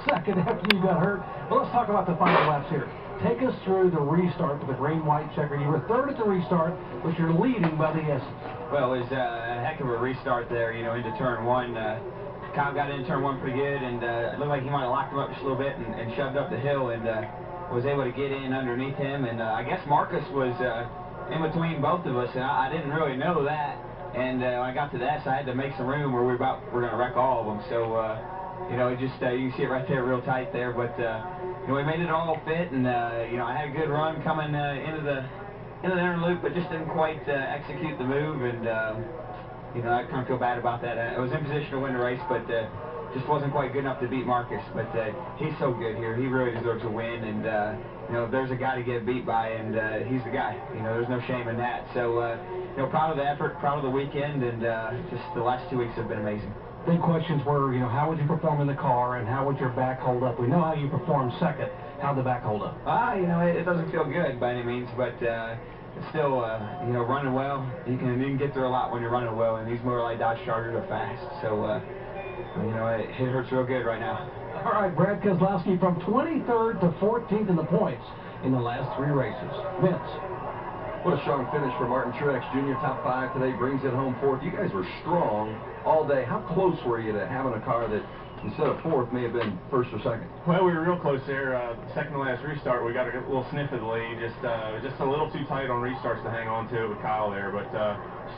second after you got hurt. Well, let's talk about the final laps here. Take us through the restart with the green-white checker. You were third at the restart, but you're leading by the essence. Well, it was a heck of a restart there, you know, into turn one. Kyle got into turn one pretty good, and it looked like he might have locked him up just a little bit and shoved up the hill, and was able to get in underneath him. And I guess Marcus was in between both of us, and I didn't really know that. And when I got to the S, I had to make some room, or we're going to wreck all of them. So, you know, it just you can see it right there, real tight there. But you know, we made it all fit, and you know, I had a good run coming into the inner loop, but just didn't quite execute the move. And you know, I kind of feel bad about that. I was in position to win the race, but just wasn't quite good enough to beat Marcus. But he's so good here; he really deserves a win. And you know, if there's a guy to get beat by, and he's the guy. You know, there's no shame in that. So. You know, proud of the effort, proud of the weekend, and just the last 2 weeks have been amazing. Big questions were, you know, how would you perform in the car, and how would your back hold up? We know how you performed second. How'd the back hold up? You know, it doesn't feel good by any means, but it's still, you know, running well. You can get through a lot when you're running well, and these Motor Light Dodge Chargers are fast. So, you know, it hurts real good right now. All right, Brad KESLOWSKI from 23rd to 14th in the points in the last 3 races. Vince. What a strong finish for Martin Truex Jr. Top 5 today, brings it home 4th. You guys were strong all day. How close were you to having a car that, instead of 4th, may have been 1st or 2nd? Well, we were real close there. Second to last restart, we got a little sniff of the lead. Just a little too tight on restarts to hang on to it with Kyle there. But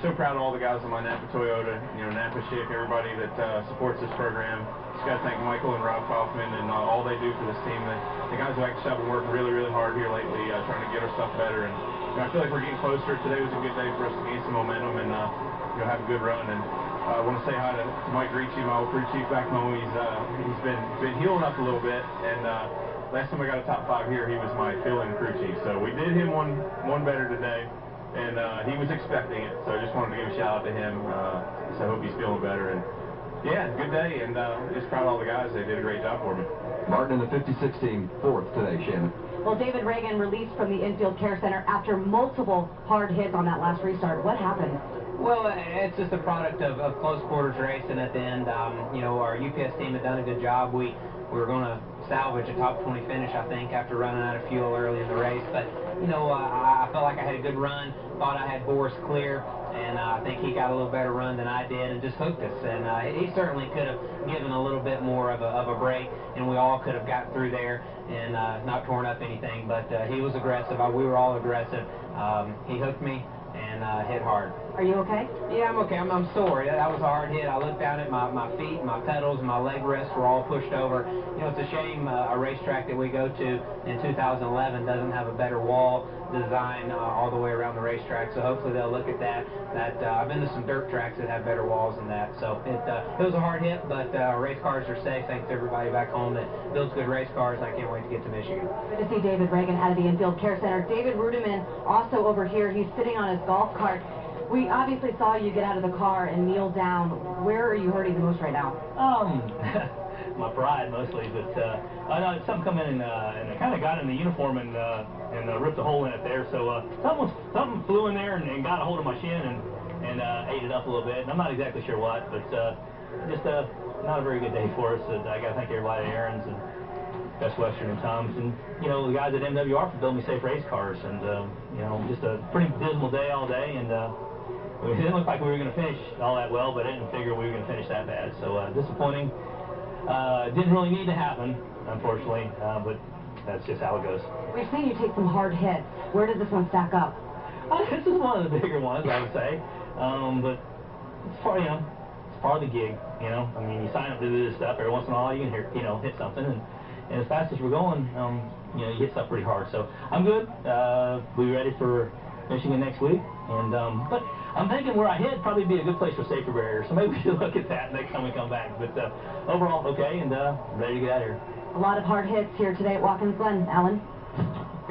so proud of all the guys on my Napa Toyota, you know, Napa Chick, everybody that supports this program. Just got to thank Michael and Rob Kaufman and all they do for this team. The guys who actually have been working really, really hard here lately, trying to get our stuff better. And I feel like we're getting closer. Today was a good day for us to gain some momentum and you know, have a good run. And I want to say hi to Mike Ricci, my old crew chief back home. He's been healing up a little bit. And last time I got a top 5 here, he was my fill-in crew chief. So we did him one better today, and he was expecting it. So I just wanted to give a shout out to him. So I hope he's feeling better. And yeah, good day, and just proud of all the guys. They did a great job for me. Martin in the 56 team, 4th today, Shannon. Well, David Reagan released from the infield care center after multiple hard hits on that last restart. What happened? Well, it's just a product of close quarters racing at the end. You know, our UPS team had done a good job. We were going to salvage a top 20 finish, I think, after running out of fuel early in the race. But, you know, I felt like I had a good run, thought I had Boris clear, and I think he got a little better run than I did and just hooked us. And he certainly could have given a little bit more of a break, and we all could have got through there and not torn up anything. But he was aggressive. We were all aggressive. He hooked me and hit hard. Are you okay? Yeah, I'm okay. I'm sore. That was a hard hit. I looked down at my feet, my pedals, and my leg rests were all pushed over. You know, it's a shame a racetrack that we go to in 2011 doesn't have a better wall design all the way around the racetrack. So hopefully they'll look at that. I've been to some dirt tracks that have better walls than that. So it was a hard hit, but our race cars are safe. Thanks to everybody back home that builds good race cars. I can't wait to get to Michigan. Good to see David Reagan out of the infield care center. David Rudiman also over here. He's sitting on his golf cart. We obviously saw you get out of the car and kneel down. Where are you hurting the most right now? My pride mostly, but I know something come in and I kind of got in the uniform and ripped a hole in it there. So something flew in there and got a hold of my shin and ate it up a little bit. And I'm not exactly sure what, but just not a very good day for us. I got to thank everybody at Aaron's and Best Western and Tom's, and you know, the guys at MWR for building me safe race cars. And you know, just a pretty dismal day all day. And it didn't look like we were going to finish all that well, but I didn't figure we were going to finish that bad. So disappointing. Didn't really need to happen, unfortunately, but that's just how it goes. We've seen you take some hard hits. Where does this one stack up? This is one of the bigger ones, I would say. But it's part, you know, it's part of the gig. You know, I mean, you sign up to do this stuff. Every once in a while, you can hit something, and as fast as we're going, you know, you hit stuff pretty hard. So I'm good. We'll be ready for Michigan next week, and but I'm thinking where I hit probably be a good place for safety barriers, so maybe we should look at that next time we come back. But overall, okay, and ready to get out of here. A lot of hard hits here today at Watkins Glen, Alan.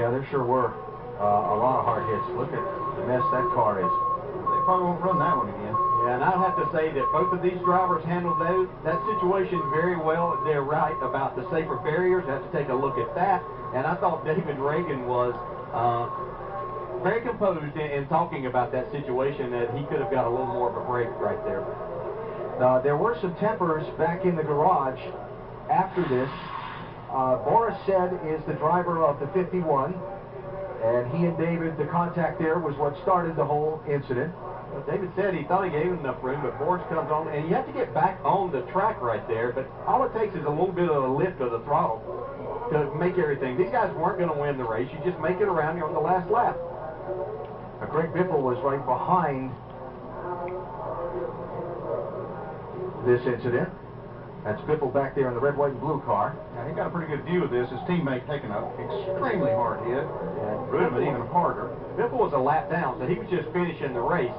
Yeah, there sure were a lot of hard hits. Look at the mess that car is. They probably won't run that one again. Yeah, and I'll have to say that both of these drivers handled that situation very well. They're right about the safer barriers. I have to take a look at that. And I thought David Reagan was very composed in talking about that situation, that he could have got a little more of a break right there. There were some tempers back in the garage after this. Boris said is the driver of the 51, and he and David, the contact there was what started the whole incident. Well, David said he thought he gave him enough room, but Boris comes on, and you have to get back on the track right there, but all it takes is a little bit of a lift of the throttle to make everything. These guys weren't going to win the race. You just make it around here on the last lap. Greg Biffle was right behind this incident. That's Biffle back there in the red, white, and blue car. Now, he got a pretty good view of this. His teammate taking an extremely hard hit, and Rudeman even harder. Biffle was a lap down, so he was just finishing the race.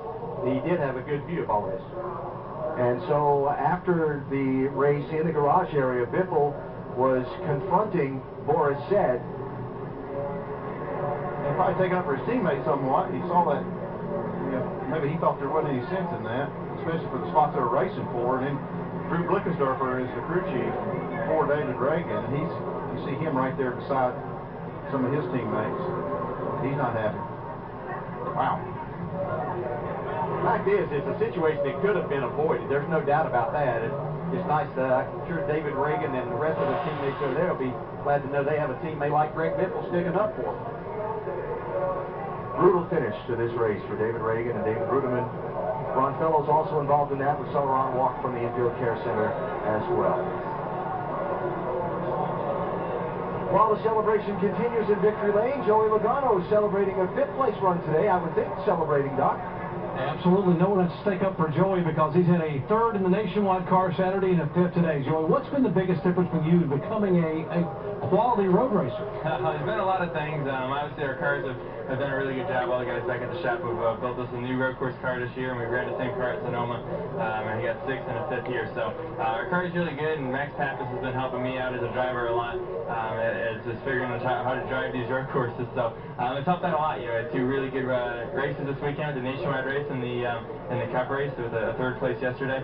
He did have a good view of all this. And so after the race in the garage area, Biffle was confronting Boris said. And probably taking up for his teammate somewhat. He saw that, you know, maybe he thought there wasn't any sense in that, especially for the spots they were racing for. And then Drew Blickensdorfer is the crew chief for David Reagan, and you see him right there beside some of his teammates. He's not happy. Wow. The fact is, it's a situation that could have been avoided. There's no doubt about that. It's nice that I'm sure David Reagan and the rest of the teammates over there will be glad to know they have a teammate like Greg Biffle sticking up for them. Brutal finish to this race for David Reagan and David Rudeman. Ron Fellows also involved in that. We saw Ron walk from the Infield Care Center as well. While the celebration continues in Victory Lane, Joey Logano is celebrating a 5th place run today. I would think celebrating, Doc. Absolutely no one to stake up for Joey because he's had a 3rd in the Nationwide car Saturday and a 5th today. Joey, what's been the biggest difference for you becoming a quality road racer? There's been a lot of things. Obviously, our cars have done a really good job. All the guys back at the shop have built us a new road course car this year, and we ran the same car at Sonoma, and he got 6th and a 5th here. So our car is really good, and Max Pappas has been helping me out as a driver a lot, as just figuring out how to drive these road courses. So it's helped out a lot. You know, I had 2 really good races this weekend, the Nationwide race and the Cup race with a 3rd place yesterday.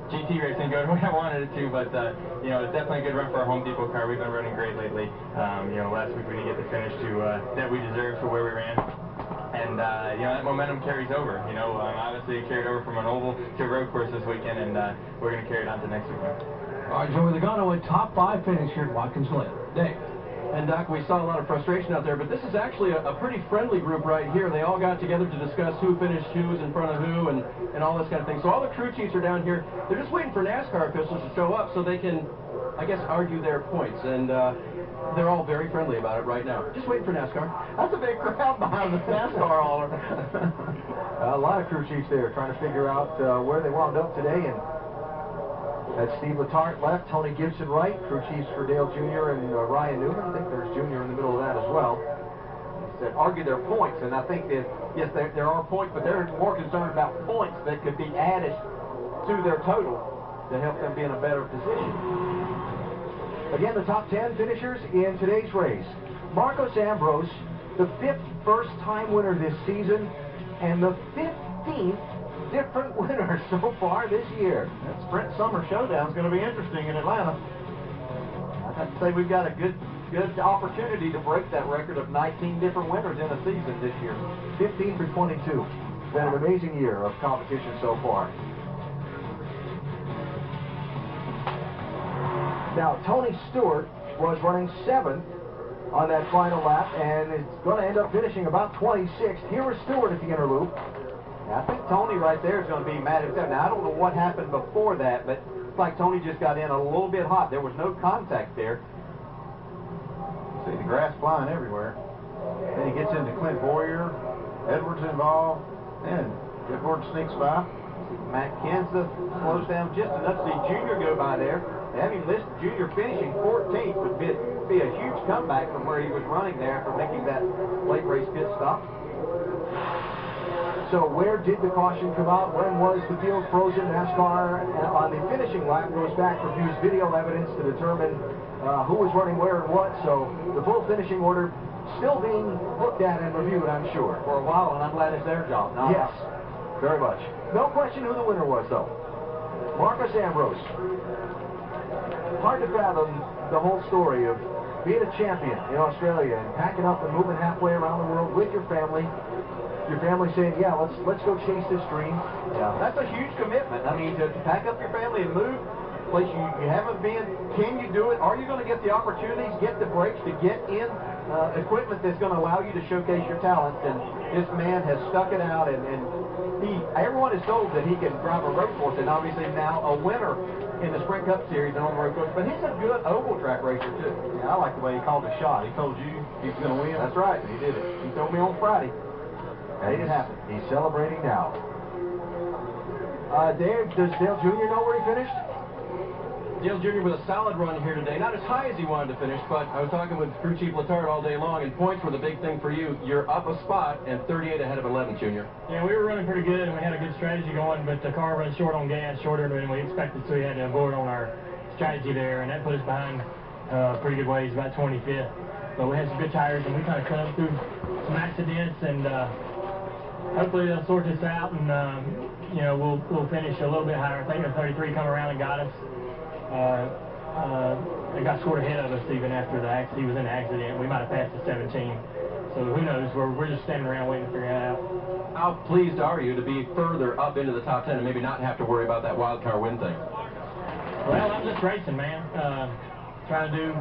GT race didn't go the way I wanted it to, but you know, it's definitely a good run for our Home Depot car. We've been running great lately. You know, last week we didn't get the finish that we deserved for where we ran. And, you know, that momentum carries over. You know, obviously it carried over from an oval to a road course this weekend, and we're going to carry it on to next weekend. All right, Joey Logano, a top 5 finish here at Watkins Glen. Dave. And Doc, we saw a lot of frustration out there, but this is actually a pretty friendly group right here. They all got together to discuss who finished who's in front of who and all this kind of thing. So all the crew chiefs are down here. They're just waiting for NASCAR officials to show up so they can, I guess, argue their points. And they're all very friendly about it right now. Just waiting for NASCAR. That's a big crowd behind the NASCAR hauler. A lot of crew chiefs there trying to figure out where they wound up today. And that's Steve Letarte left, Tony Gibson right, crew chiefs for Dale Jr. and Ryan Newman. I think there's Jr. in the middle of that as well. That argue their points, and I think that, yes, there are points, but they're more concerned about points that could be added to their total to help them be in a better position. Again, the top 10 finishers in today's race. Marcos Ambrose, the 5th first-time winner this season, and the 15th different winners so far this year. That Sprint Summer Showdown is going to be interesting in Atlanta. I'd have to say we've got a good opportunity to break that record of 19 different winners in a season this year. 15 for 22. It's been an amazing year of competition so far. Now, Tony Stewart was running 7th on that final lap, and it's going to end up finishing about 26th. Here was Stewart at the inner loop. I think Tony right there is going to be mad at himself. Now, I don't know what happened before that, but it's like Tony just got in a little bit hot. There was no contact there. See the grass flying everywhere. Then he gets into Clint Boyer. Edwards involved. And Edwards sneaks by. Matt Kenseth slows down just enough to see Junior go by there. Having listed Junior finishing 14th would be a huge comeback from where he was running there after making that late race pit stop. So where did the caution come out? When was the field frozen? NASCAR on the finishing lap goes back, reviews video evidence to determine who was running where and what. So the full finishing order still being looked at and reviewed, I'm sure. For a while, and I'm glad it's their job. Yes, very much. No question who the winner was, though. Marcos Ambrose. Hard to fathom the whole story of being a champion in Australia and packing up and moving halfway around the world with your family. Your family saying, yeah, let's go chase this dream. Yeah, that's a huge commitment. I mean, to pack up your family and move place you haven't been. Can you do it? Are you going to get the opportunities, get the breaks to get in equipment that's going to allow you to showcase your talents? And this man has stuck it out, and everyone is told that he can drive a road course, and obviously now a winner in the Sprint Cup Series and on the road course. But he's a good oval track racer too. Yeah, I like the way he called the shot. He told you he was going to win. That's right, he did it. He told me on Friday. And Made it happen. he's celebrating now. Dave, does Dale Jr. know where he finished? Dale Jr. with a solid run here today. Not as high as he wanted to finish, but I was talking with Crew Chief Letard all day long, and points were the big thing for you. You're up a spot and 38 ahead of 11, Junior. Yeah, we were running pretty good, and we had a good strategy going, but the car runs short on gas, shorter than we expected, so we had to abort on our strategy there, and that put us behind pretty good ways, about 25th. But we had some good tires, and we kind of cut up through some accidents, and hopefully they'll sort this out, and you know, we'll finish a little bit higher. I think the 33 come around and got us. They got sort of ahead of us even after the accident. He was in the accident. We might have passed the 17. So who knows? We're just standing around waiting to figure it out. How pleased are you to be further up into the top 10 and maybe not have to worry about that wild card win thing? Well, I'm just racing, man. Trying to do